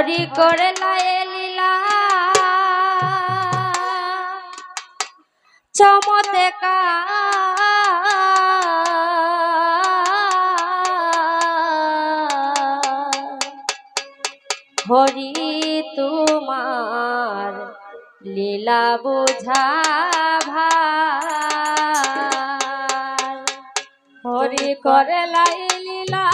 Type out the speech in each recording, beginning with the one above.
হরি করে লায়ে লীলা চমৎকার হরি তোমার লীলা বুঝা ভার হরি করে লাই লীলা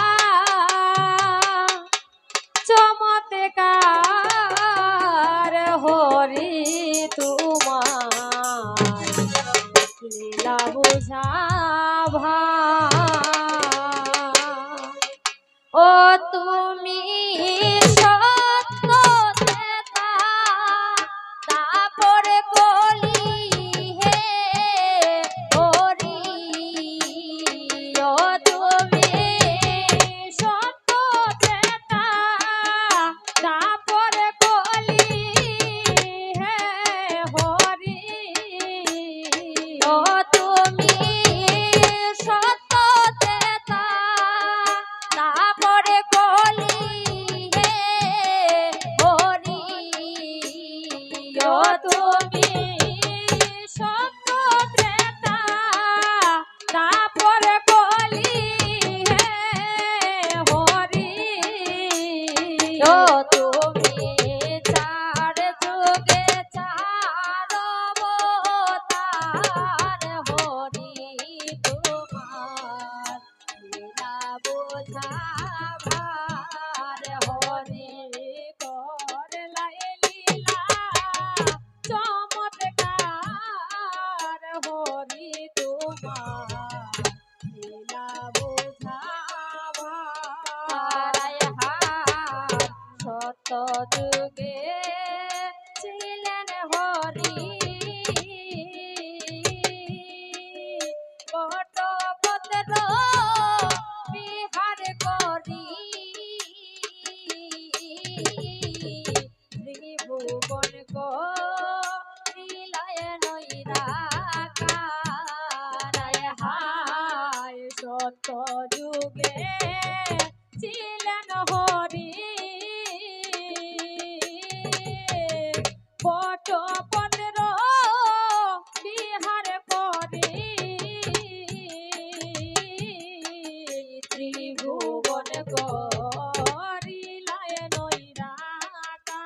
চমৎকার হরি তোমার লীলা বুঝা ভার ও তুমি যুগে ছিলেন হরি বটপত্র বিহার করি ত্রিভুবন করিলায় নৈরাকার হায় সত্য যুগে ছিলেন হরি বটপত্র বিহার করি ত্রিভুবন করিলায় নৈরাকার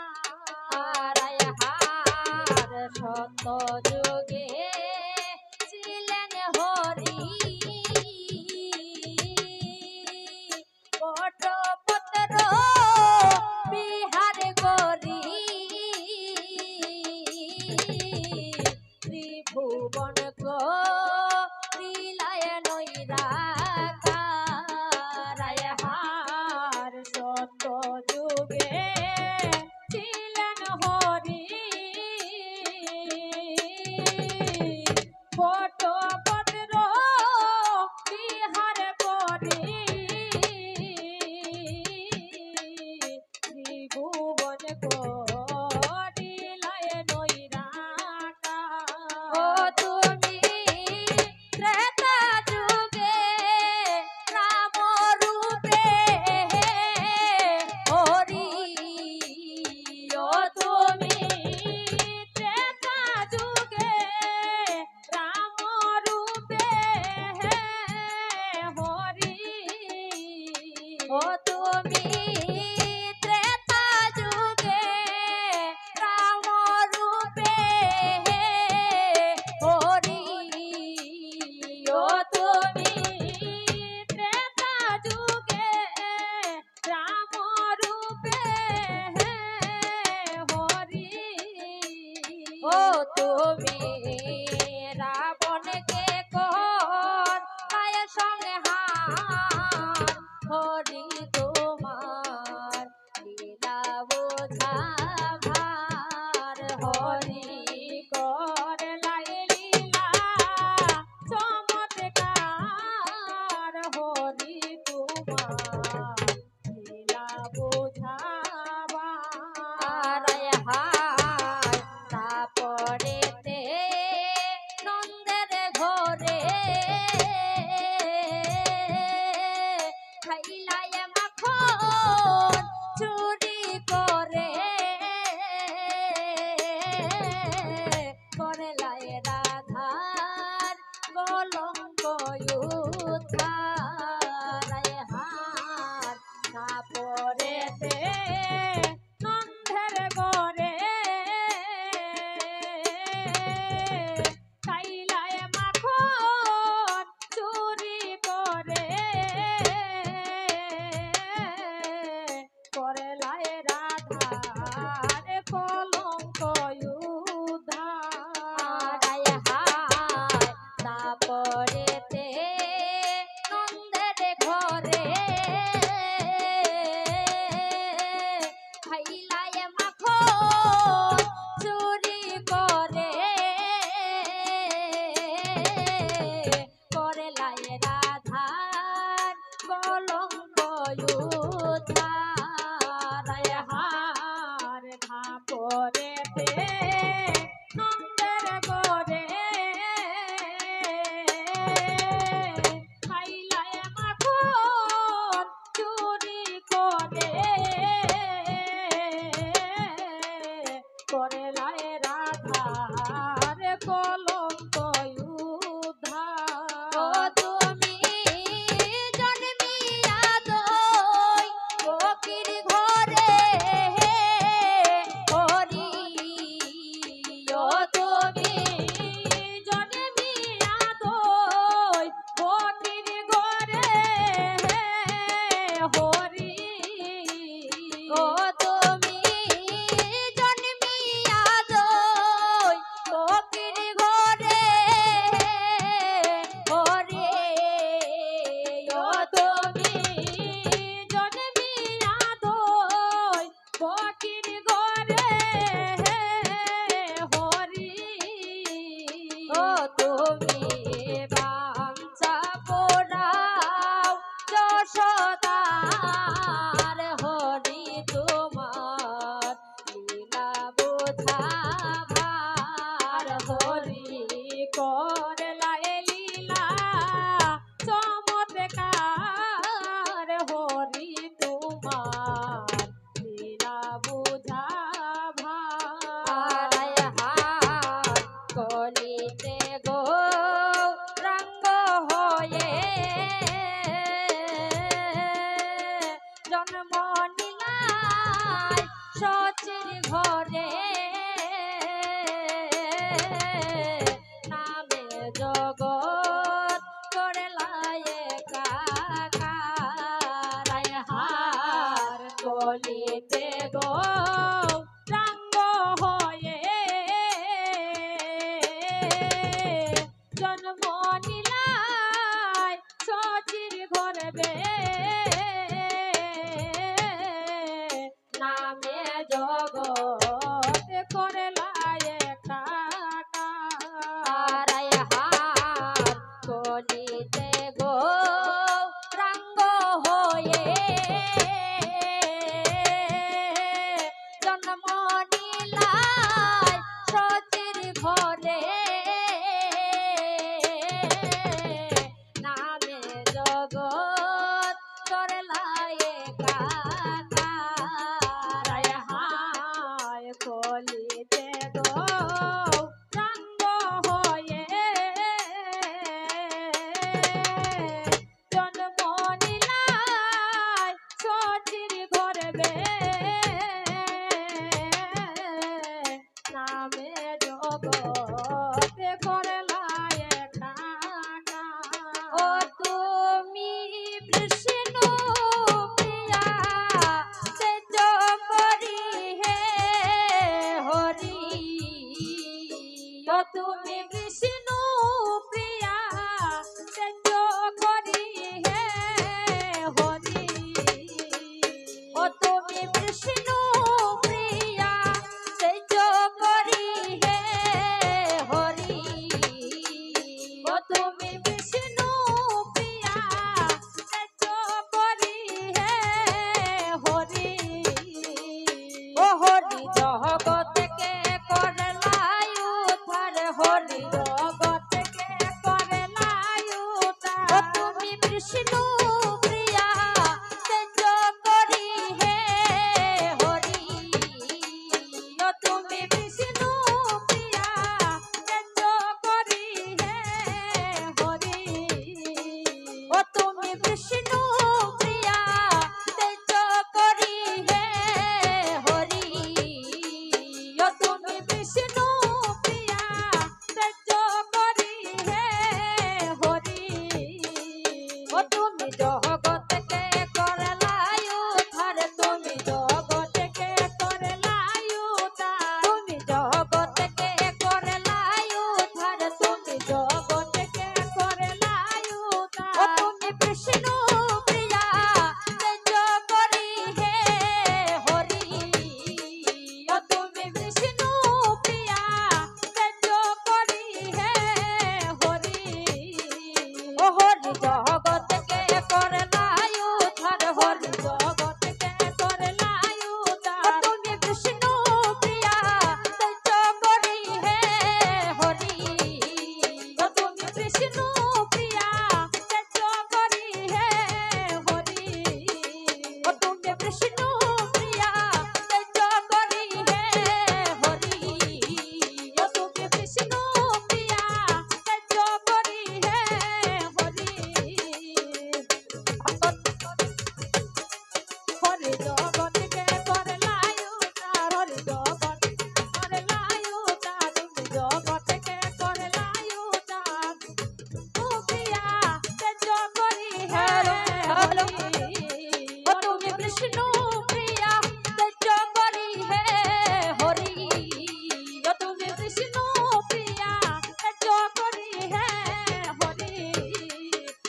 হার সত্য যুগে ছিলেন হরি বটপত্র বিহার করি ত্রিভুবন করিলায় নৈরাকার হার সত্য যুগে ছিলেন হরি বটপত্র বিহার করি ত্রিভুবন করিলায় নৈরাকার ও তুমি ত্রেতা যুগে রাম রূপে হরি ও তুমি ত্রেতা যুগে রাম রূপে হরি ও তুমি ত্রেতা যুগে রাম রূপে হরি ও তুমি ত্রেতা যুগে রাম রূপে হরি ও তুমি রাবণকে করলায় সংহার হরি তোমার লীলা বোঝা ভার হরি করলায় লীলা চমৎকার হরি তোমার লীলা বোঝা ভার হায় তারপরেতে নন্দের ঘরে খাইলায় কলিতে গো রাঙ্গ হয়ে জন্ম নিলাই সচির গর্বে নামে জগৎ করলাই একাকার হার কলিতে গো রাঙ্গ হয়ে জন্ম নিলাই সচির ঘরে নামে জগৎ করলাই একাকার হায় কলিতে গো রাঙ্গ হয়ে জন্ম নিলাই সচির গর্বে নামে জগৎ করলাই একাকার। ও তুমি বিষ্ণু প্রিয়া তেজ করি হে হরি। ও তুমি বিষ্ণু প্রিয়া তেজ করি হে হরি। ও তুমি বিষ্ণু প্রিয়া তেজ করি হে হরি। ও তুমি বিষ্ণু প্রিয়া তেজ করি হে হরি। ও হরি জগৎকে করলাই উদ্ধার হরি জগৎকে করলাই উদ্ধার। ও তুমি বিষ্ণু প্রিয়া তেজ করি হে হরি। ও তুমি বিষ্ণু প্রিয়া তেজ করি হে হরি। ও তুমি বিষ্ণু প্রিয়া তেজ করি হে হরি। ও তুমি বিষ্ণু প্রিয়া তেজ করি হে হরি। ও তুমি জগৎকে করলাই উদ্ধার তুমি জগৎকে করলাই উদ্ধার। তুমি জগৎকে করলাই উদ্ধার তুমি জগৎকে করলাই উদ্ধার। ও তুমি বিষ্ণু প্রিয়া তেজ করি হে হরি। ও তুমি বিষ্ণু প্রিয়া তেজ করি হে হরি। ও হরি জগৎকে করলাই উদ্ধার হরি জগৎকে করলাই উদ্ধার। ও তুমি বিষ্ণু প্রিয়া তেজ করি হে হরি। ও তুমি বিষ্ণু প্রিয়া তেজ করি হে হরি। ও তুমি বিষ্ণু প্রিয়া তেজ করি হে হরি। ও তুমি বিষ্ণু প্রিয়া তেজ করি হে হরি। হরি জগৎকে করলাই উদ্ধার হরি জগৎকে করলাই উদ্ধার। তুমি জগৎকে করলাই উদ্ধার। ও প্রিয়া তেজ করি হে হরি। ও তুমি বিষ্ণু প্রিয়া তেজ করি হে হরি। ও তুমি বিষ্ণু প্রিয়া তেজ করি হে হরি।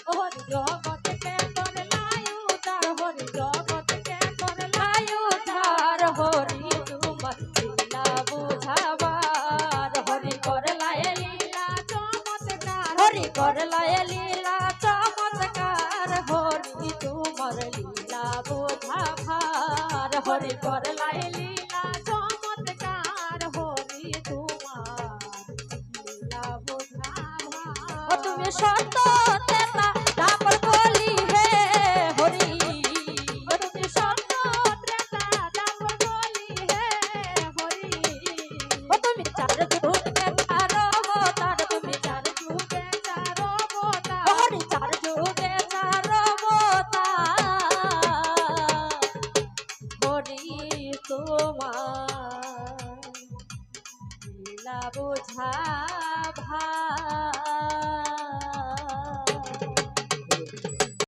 ও হরি জগৎকে করলাই উদ্ধার হরি জগৎকে করলাই উদ্ধার। হরি তোমার লীলা বুঝাবার হরি করলাই লীলা চমৎকার। হরি করলাই লীলা চমৎকার। হরি তোমার লীলা বুঝাবার হরি করলাই লীলা চমৎকার। হরি তোমার লীলা বুঝাবার। ও তুমি সত্য ত্রেতা দ্বাপর কলি হে হরি। ও তুমি সত্য ত্রেতা দ্বাপর কলি হে হরি। ও তুমি চার যুগে চার অবতার তুমি চার যুগে চার অবতার। ও হরি চার যুগে চার অবতার। হরি তোমার লীলা বুঝা ভার।